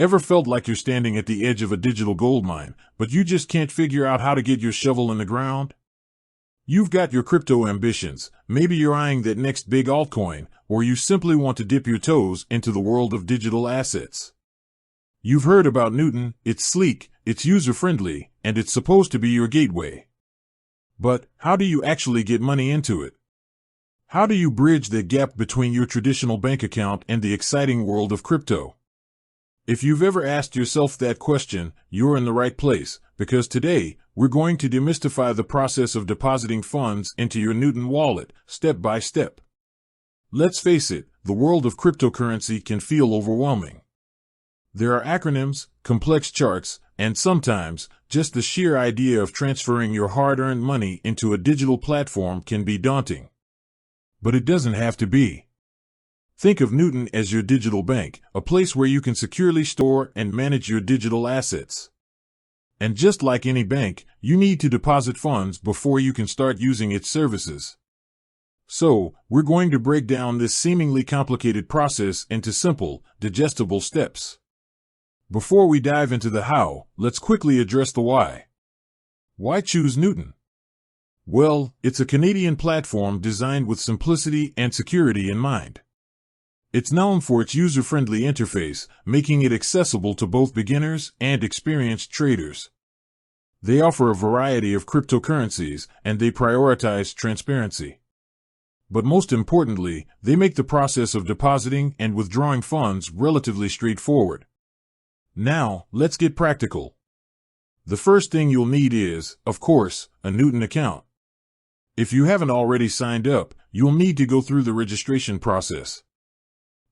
Ever felt like you're standing at the edge of a digital goldmine, but you just can't figure out how to get your shovel in the ground? You've got your crypto ambitions, maybe you're eyeing that next big altcoin, or you simply want to dip your toes into the world of digital assets. You've heard about Newton, it's sleek, it's user-friendly, and it's supposed to be your gateway. But how do you actually get money into it? How do you bridge the gap between your traditional bank account and the exciting world of crypto? If you've ever asked yourself that question, you're in the right place, because today, we're going to demystify the process of depositing funds into your Newton wallet, step by step. Let's face it, the world of cryptocurrency can feel overwhelming. There are acronyms, complex charts, and sometimes, just the sheer idea of transferring your hard-earned money into a digital platform can be daunting. But it doesn't have to be. Think of Newton as your digital bank, a place where you can securely store and manage your digital assets. And just like any bank, you need to deposit funds before you can start using its services. So, we're going to break down this seemingly complicated process into simple, digestible steps. Before we dive into the how, let's quickly address the why. Why choose Newton? Well, it's a Canadian platform designed with simplicity and security in mind. It's known for its user-friendly interface, making it accessible to both beginners and experienced traders. They offer a variety of cryptocurrencies, and they prioritize transparency. But most importantly, they make the process of depositing and withdrawing funds relatively straightforward. Now, let's get practical. The first thing you'll need is, of course, a Newton account. If you haven't already signed up, you'll need to go through the registration process.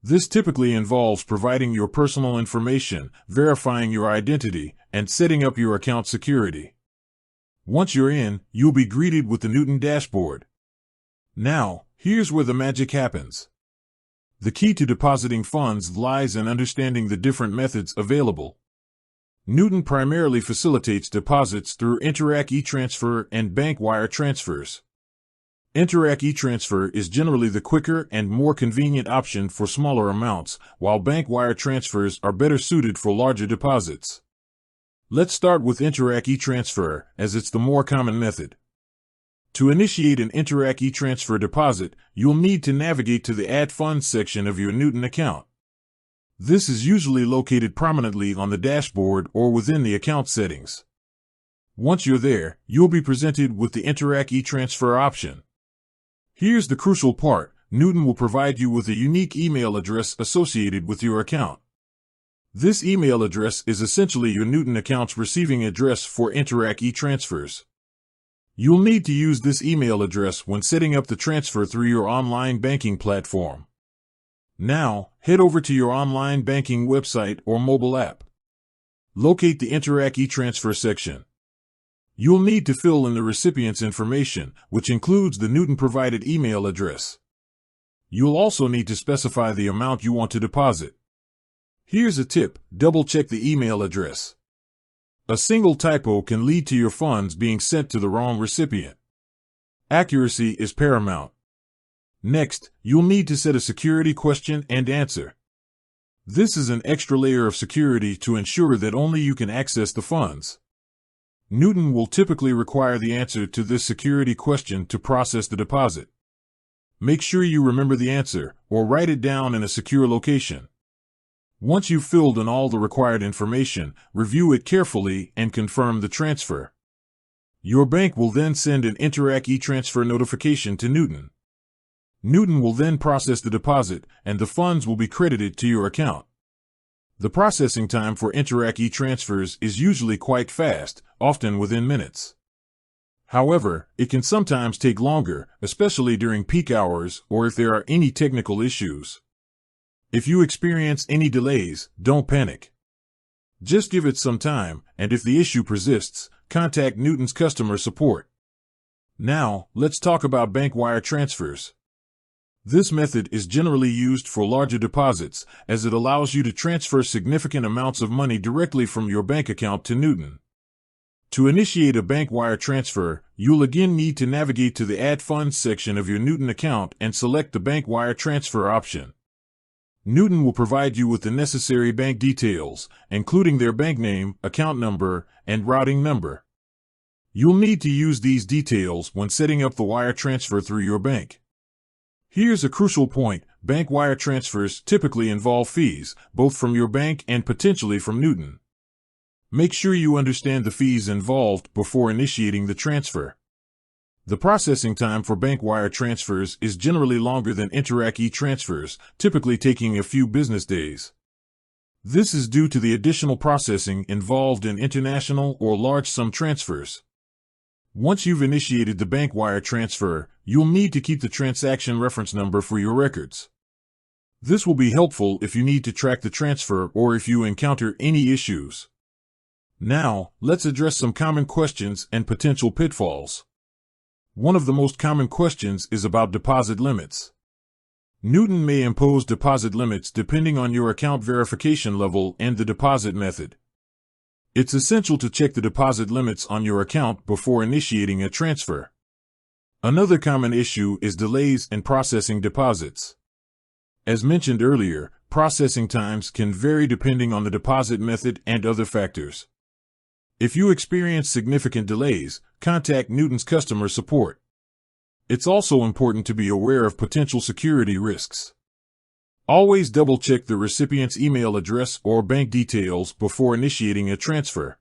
This typically involves providing your personal information, verifying your identity, and setting up your account security. Once you're in, you'll be greeted with the Newton dashboard. Now, here's where the magic happens. The key to depositing funds lies in understanding the different methods available. Newton primarily facilitates deposits through Interac e-transfer and bank wire transfers. Interac e-transfer is generally the quicker and more convenient option for smaller amounts, while bank wire transfers are better suited for larger deposits. Let's start with Interac e-transfer, as it's the more common method. To initiate an Interac e-transfer deposit, you'll need to navigate to the Add Funds section of your Newton account. This is usually located prominently on the dashboard or within the account settings. Once you're there, you'll be presented with the Interac e-transfer option. Here's the crucial part. Newton will provide you with a unique email address associated with your account. This email address is essentially your Newton account's receiving address for Interac e-transfers. You'll need to use this email address when setting up the transfer through your online banking platform. Now, head over to your online banking website or mobile app. Locate the Interac e-transfer section. You'll need to fill in the recipient's information, which includes the Newton-provided email address. You'll also need to specify the amount you want to deposit. Here's a tip: double-check the email address. A single typo can lead to your funds being sent to the wrong recipient. Accuracy is paramount. Next, you'll need to set a security question and answer. This is an extra layer of security to ensure that only you can access the funds. Newton will typically require the answer to this security question to process the deposit. Make sure you remember the answer, or write it down in a secure location. Once you've filled in all the required information, review it carefully and confirm the transfer. Your bank will then send an Interac e-transfer notification to Newton. Newton will then process the deposit, and the funds will be credited to your account. The processing time for Interac e-transfers is usually quite fast, often within minutes. However, it can sometimes take longer, especially during peak hours or if there are any technical issues. If you experience any delays, don't panic. Just give it some time, and if the issue persists, contact Newton's customer support. Now, let's talk about bank wire transfers. This method is generally used for larger deposits, as it allows you to transfer significant amounts of money directly from your bank account to Newton. To initiate a bank wire transfer, you'll again need to navigate to the Add Funds section of your Newton account and select the bank wire transfer option. Newton will provide you with the necessary bank details, including their bank name, account number, and routing number. You'll need to use these details when setting up the wire transfer through your bank. Here's a crucial point. Bank wire transfers typically involve fees, both from your bank and potentially from Newton. Make sure you understand the fees involved before initiating the transfer. The processing time for bank wire transfers is generally longer than Interac e-transfers, typically taking a few business days. This is due to the additional processing involved in international or large sum transfers. Once you've initiated the bank wire transfer, you'll need to keep the transaction reference number for your records. This will be helpful if you need to track the transfer or if you encounter any issues. Now, let's address some common questions and potential pitfalls. One of the most common questions is about deposit limits. Newton may impose deposit limits depending on your account verification level and the deposit method. It's essential to check the deposit limits on your account before initiating a transfer. Another common issue is delays in processing deposits. As mentioned earlier, processing times can vary depending on the deposit method and other factors. If you experience significant delays, contact Newton's customer support. It's also important to be aware of potential security risks. Always double-check the recipient's email address or bank details before initiating a transfer.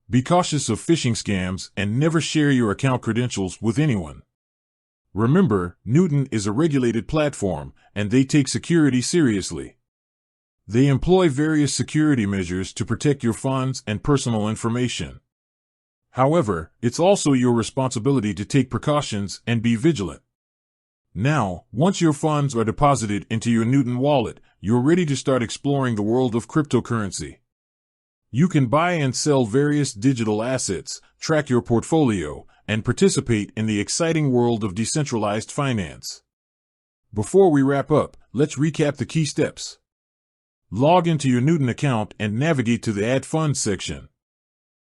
Be cautious of phishing scams and never share your account credentials with anyone. Remember, Newton is a regulated platform, and they take security seriously. They employ various security measures to protect your funds and personal information. However, it's also your responsibility to take precautions and be vigilant. Now, once your funds are deposited into your Newton wallet, you're ready to start exploring the world of cryptocurrency. You can buy and sell various digital assets, track your portfolio, and participate in the exciting world of decentralized finance. Before we wrap up, let's recap the key steps. Log into your Newton account and navigate to the Add Funds section.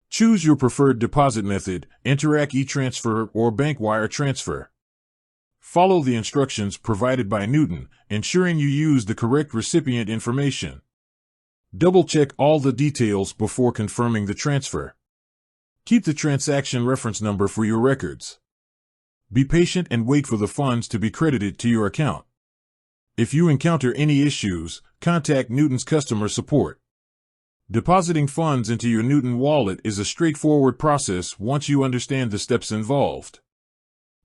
Choose your preferred deposit method, Interac e-transfer or bank wire transfer. Follow the instructions provided by Newton, ensuring you use the correct recipient information. Double-check all the details before confirming the transfer. Keep the transaction reference number for your records. Be patient and wait for the funds to be credited to your account. If you encounter any issues, contact Newton's customer support. Depositing funds into your Newton wallet is a straightforward process once you understand the steps involved.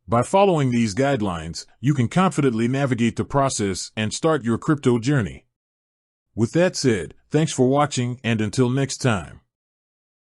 By following these guidelines, you can confidently navigate the process and start your crypto journey. With that said, thanks for watching, and until next time.